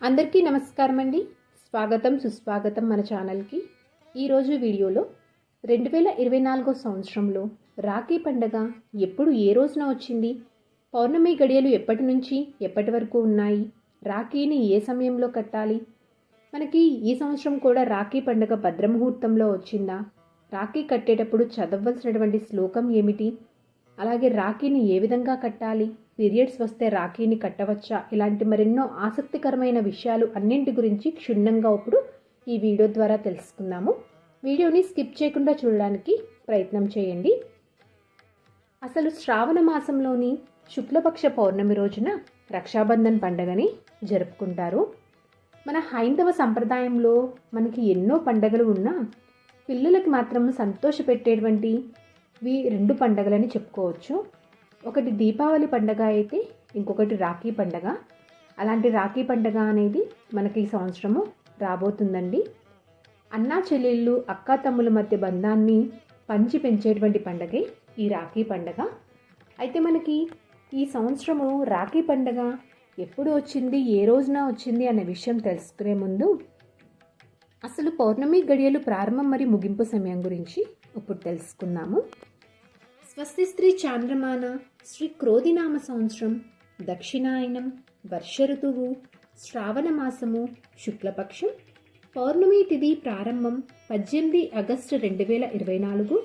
అందరికీ నమస్కారం అండి. స్వాగతం సుస్వాగతం మన ఛానల్కి. ఈరోజు వీడియోలో 2024 సంవత్సరంలో రాఖీ పండగ ఎప్పుడు ఏ రోజున వచ్చింది, పౌర్ణమి గడియలు ఎప్పటి నుంచి ఎప్పటి వరకు ఉన్నాయి, రాఖీని ఏ సమయంలో కట్టాలి, మనకి ఈ సంవత్సరం కూడా రాఖీ పండగ భద్రముహూర్తంలో వచ్చిందా, రాఖీ కట్టేటప్పుడు చదవలసినటువంటి శ్లోకం ఏమిటి, అలాగే రాఖీని ఏ విధంగా కట్టాలి, పీరియడ్స్ వస్తే రాఖీని కట్టవచ్చా, ఇలాంటి మరెన్నో ఆసక్తికరమైన విషయాలు అన్నింటి గురించి క్షుణ్ణంగా ఇప్పుడు ఈ వీడియో ద్వారా తెలుసుకుందాము. వీడియోని స్కిప్ చేయకుండా చూడడానికి ప్రయత్నం చేయండి. అసలు శ్రావణ మాసంలోని శుక్లపక్ష పౌర్ణమి రోజున రక్షాబంధన్ పండుగని జరుపుకుంటారు. మన హైందవ సంప్రదాయంలో మనకి ఎన్నో పండుగలు ఉన్నా పిల్లలకి మాత్రం సంతోషపెట్టేటువంటి రెండు పండుగలని చెప్పుకోవచ్చు. ఒకటి దీపావళి పండుగ అయితే ఇంకొకటి రాఖీ పండుగ. అలాంటి రాఖీ పండుగ అనేది మనకి ఈ సంవత్సరము రాబోతుందండి. అన్నా చెల్లెళ్ళు అక్కా తమ్ముల మధ్య బంధాన్ని పంచి పెంచేటువంటి పండుగే ఈ రాఖీ పండుగ. అయితే మనకి ఈ సంవత్సరము రాఖీ పండుగ ఎప్పుడు వచ్చింది, ఏ రోజున వచ్చింది అనే విషయం తెలుసుకునే ముందు అసలు పౌర్ణమి గడియలు ప్రారంభం మరియు ముగింపు సమయం గురించి ఇప్పుడు తెలుసుకుందాము. స్వస్తి స్త్రీ చాంద్రమాన శ్రీ క్రోధినామ సంవత్సరం దక్షిణాయనం వర్ష ఋతువు శ్రావణ మాసము శుక్లపక్షం పౌర్ణమి తిథి ప్రారంభం 18 ఆగస్టు 2024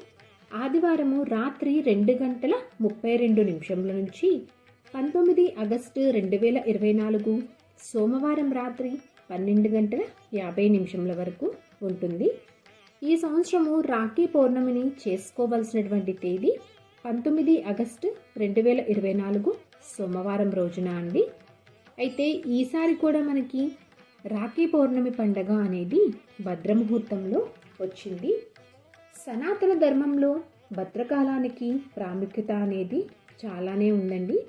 ఆదివారము రాత్రి 2:32 నుంచి 19 ఆగస్టు 2024 సోమవారం రాత్రి 12:50 వరకు ఉంటుంది. ఈ సంవత్సరము రాఖీ పౌర్ణమిని చేసుకోవలసినటువంటి తేదీ 19 ఆగస్టు 2024 సోమవారం రోజున అండి. అయితే ఈసారి కూడా మనకి రాఖీ పౌర్ణమి పండగ అనేది భద్రముహూర్తంలో వచ్చింది. సనాతన ధర్మంలో భద్రకాలానికి ప్రాముఖ్యత అనేది చాలానే ఉందండి.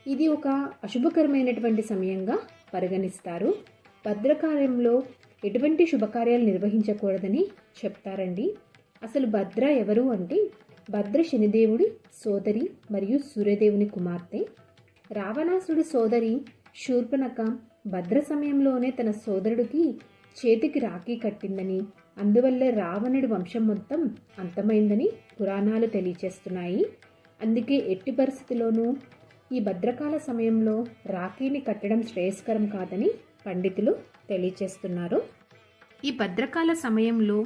ఇది ఒక అశుభకరమైనటువంటి సమయంగా పరిగణిస్తారు. భద్రకాలంలో ఎటువంటి శుభకార్యాలు నిర్వహించకూడదని చెప్తారండి. అసలు భద్ర ఎవరు అంటే భద్ర శనిదేవుడి సోదరి మరియు సూర్యదేవుని కుమార్తె. రావణాసుడి సోదరి శూర్పణఖ భద్ర సమయంలోనే తన సోదరుడికి చేతికి రాఖీ కట్టిందని, అందువల్ల రావణుడి వంశం మొత్తం అంతమైందని పురాణాలు తెలియచేస్తున్నాయి. అందుకే ఎట్టి పరిస్థితిలోనూ ఈ భద్రకాల సమయంలో రాఖీని కట్టడం శ్రేయస్కరం కాదని పండితులు తెలియచేస్తున్నారు. ఈ భద్రకాల సమయంలో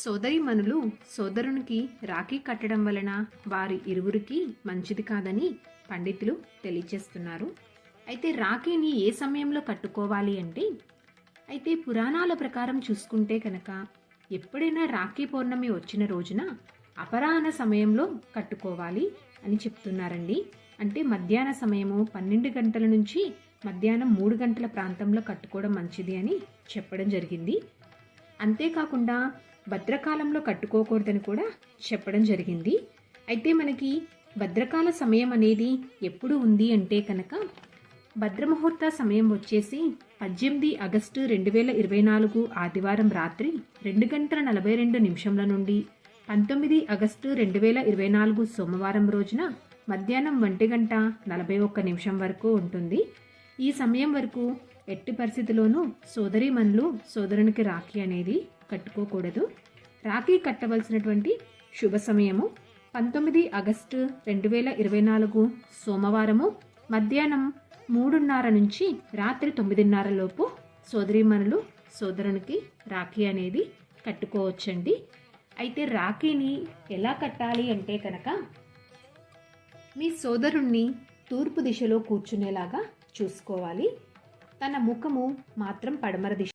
సోదరీమణులు సోదరునికి రాఖీ కట్టడం వలన వారి ఇరువురికి మంచిది కాదని పండితులు తెలియచేస్తున్నారు. అయితే రాఖీని ఏ సమయంలో కట్టుకోవాలి అంటే అయితే పురాణాల ప్రకారం చూసుకుంటే కనుక ఎప్పుడైనా రాఖీ పౌర్ణమి వచ్చిన రోజున అపరాహ్న సమయంలో కట్టుకోవాలి అని చెప్తున్నారండి. అంటే మధ్యాహ్న సమయము 12 గంటల నుంచి మధ్యాహ్నం 3 గంటల ప్రాంతంలో కట్టుకోవడం మంచిది అని చెప్పడం జరిగింది. అంతేకాకుండా భద్రకాలంలో కట్టుకోకూడదని కూడా చెప్పడం జరిగింది. అయితే మనకి భద్రకాల సమయం అనేది ఎప్పుడు ఉంది అంటే కనుక భద్రముహూర్త సమయం వచ్చేసి 18 ఆగస్టు 2024 ఆదివారం రాత్రి 2:42 నుండి 19 ఆగస్టు 2024 సోమవారం రోజున మధ్యాహ్నం 1:41 వరకు ఉంటుంది. ఈ సమయం వరకు ఎట్టి పరిస్థితిలోనూ సోదరీమణులు సోదరునికి రాఖీ అనేది కట్టుకోకూడదు. రాఖీ కట్టవలసినటువంటి శుభ సమయము 19 ఆగస్టు 2024 సోమవారము మధ్యాహ్నం 3:30 నుంచి రాత్రి 9:30 లోపు సోదరీమణులు సోదరునికి రాఖీ అనేది కట్టుకోవచ్చండి. అయితే రాఖీని ఎలా కట్టాలి అంటే కనుక మీ సోదరుణ్ణి తూర్పు దిశలో కూర్చునేలాగా చూసుకోవాలి. తన ముఖము మాత్రం పడమర దిశ